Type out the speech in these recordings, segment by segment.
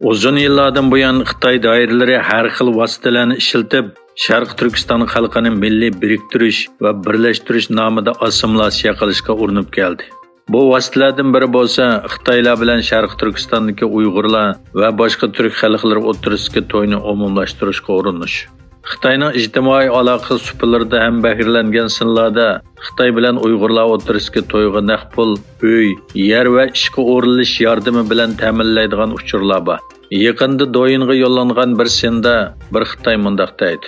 Uzun yillardan buyon Xitoy doiralari har xil vositalarni ishlatib, Sharq Turkiston xalqini milliy biriktirish va birlashtirish nomida assimilyatsiya qilishga urinib keldi. Bu vositalardan biri bo'lsa, Xitoylar bilan Sharq Turkistondagi Uyg'urlar va boshqa turk xalqlari o'rtasidagi to'yni umumlashtirishga urinish. Xitoyning ijtimoiy aloqa suplarida ham bahirlangan sinlarda Xitoy bilan Uyg'urlar o'rtasidagi to'yga naq pul, uy, yer va ishga o'rilish yordami bilan ta'minlaydigan uchurlar bor. Yaqinda doyinga yo'llangan bir senda bir Xitoy mundaq deydi.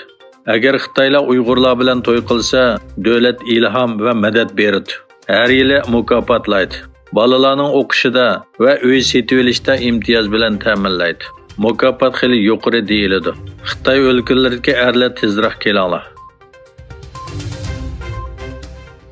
Agar Xitoylar Uyg'urlar bilan to'y qilsa, davlat ilhom va madad beradi. Har yili mukofotlaydi. Bolalarning o'qishida va uy setib olishda imtiyoz bilan ta'minlaydi. Mukofot xili yuqori deyiladi. Xitoy o'lkalariga erlar tezroq kelinglar.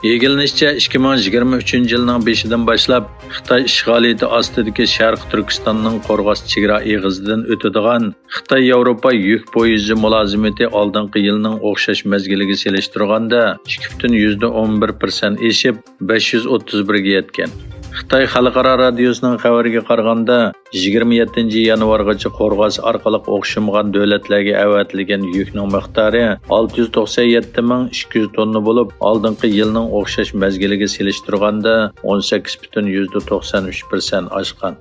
Yegilinishcha 2023 yilning 5-dan boshlab Xitoy ishg'oliyati ostidagi Sharq Turkistonning qo'rg'os chegara eg'izidan o'tadigan Xitoy Yevropa yuk poyezdi mulozimati oldingi yilning o'xshash mezgiliga selishtirganda 2,11% eshib 531 ga yetgan. Xitoy Xalqaro radiosining xabariga qaraganda 27 yanvargacha qo'rg'os orqali o'xshamagan davlatlarga avatilgan yukning miqdori 697,200 tonna bo'lib, oldingi yilning o'xshash mezgiliga selishtirganda 18,93% oshgan.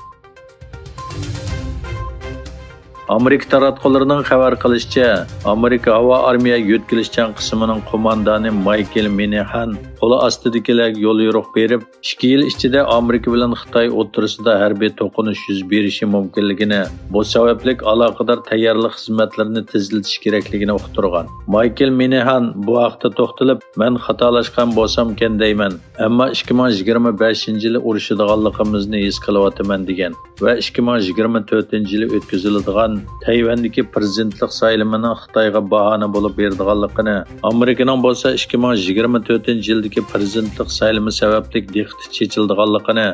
Amerika taratqullarining xabar qilishicha, Amerika havo armiya yo'tkilishchan qismining qo'mondoni Michael Minahan qo'li ostidagilarga yo'l yo'riq berib, 2 yil ichida Amerika bilan Xitoy o'rtasida harbiy to'qinish yuz berishi mumkinligini, bu sababli aloqador tayyorlik xizmatlarini tezlatish kerakligini uqtirgan. Michael Minahan bu haqda to'xtalib, "Men xatolashgan bo'lsam ken deyman, ammo 2025-yili urushadiganligimizni his qilyapman" degan va 2024-yili o'tkaziladigan Tayvandagi prezidentlik saylamining Xitoyga bahona bo'lib berdiganligini, Amerikaning bo'lsa 2024-yildagi prezidentlik saylami sababli diqqati chechildiganligini,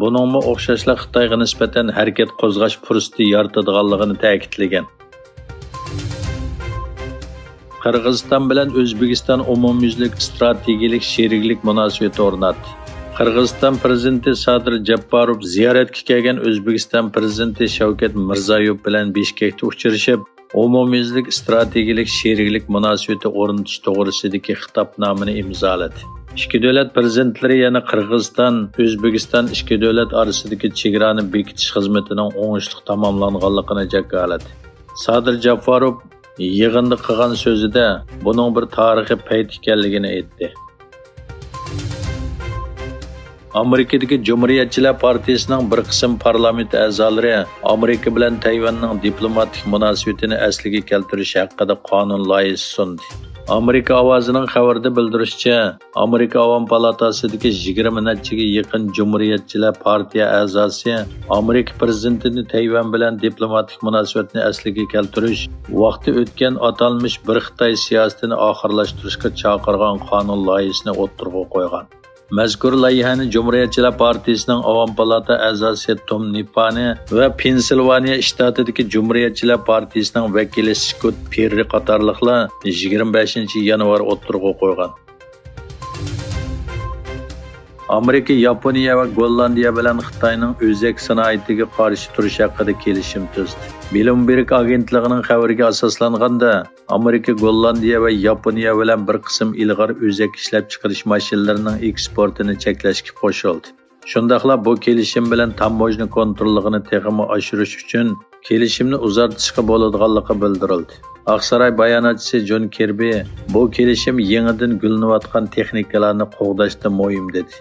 buningmi o'xshashla Xitoyga nisbatan harakat qo'zg'ash fursati yaratadiganligini ta'kidlagan. Qirg'iziston bilan O'zbekiston umumyuzlik strategik sheriklik munosabati o'rnatdi. Qirg'iziston prezidenti Sadir Japarov ziyoratga kelgan O'zbekiston prezidenti Shavkat Mirziyoyev bilan Bishkekda uchrashib, umumyuzlik strategik sheriklik munosabati o'rnatish to'g'risidagi xitobnomani imzoladi. Ikki davlat prezidentlari yana Qirg'iziston, O'zbekiston ikki davlat orasidagi chegarani bekitish xizmatining o'ngishli tamomlanganligini jakoladi. Sadir Japarov yig'inda qilgan so'zida buning bir tarixiy payt ekanligini aytdi. Amerikadagi Cumhuriyetçiler Partiyasining bir qism parlament a'zolari Amerika bilan Tayvanning diplomatik munosabatini asliga keltirish haqida qonun loyihasi sundi. Amerika ovozining xabarida bildirishicha, Amerika Avom palatasidagi 20 nachaga yaqin Cumhuriyetçiler Partiya a'zosi Amerika prezidentini Tayvan bilan diplomatik munosabatni asliga keltirish, vaqti o'tgan atalmish bir Xitoy siyosatini oxirlashtirishga chaqirgan qonun loyihasini o'ttirg'a qo'ygan. Mazkur loyihani Cumhuriyetçiler Partiyasining Avom palata a'zosi Tom Nipani va Pensilvaniya shtatidagi Cumhuriyetçiler Partiyasining vakili Scott Perry qatorliqlar 25-yanvar o'ttirg'a qo'ygan. Amerika, Yaponiya va Gollandiya bilan Xitoyning o'zak sanoatiga qarshi turish haqida kelishim tuzdi. Bloomberg agentligining xabariga asoslanganda, Amerika, Gollandiya va Yaponiya bilan bir qism ilg'or o'zak ishlab chiqarish mashinalarining eksportini cheklashga qo'shildi. Shundaqla bu kelishim bilan tammojni kontrolligini texmi oshirish uchun kelishimni uzartishga bo'ladiganligi bildirildi. Aqsaray bayonotchisi John Kirby bu kelishim yangidan gullanayotgan texnikalarni qo'g'dashda muhim dedi.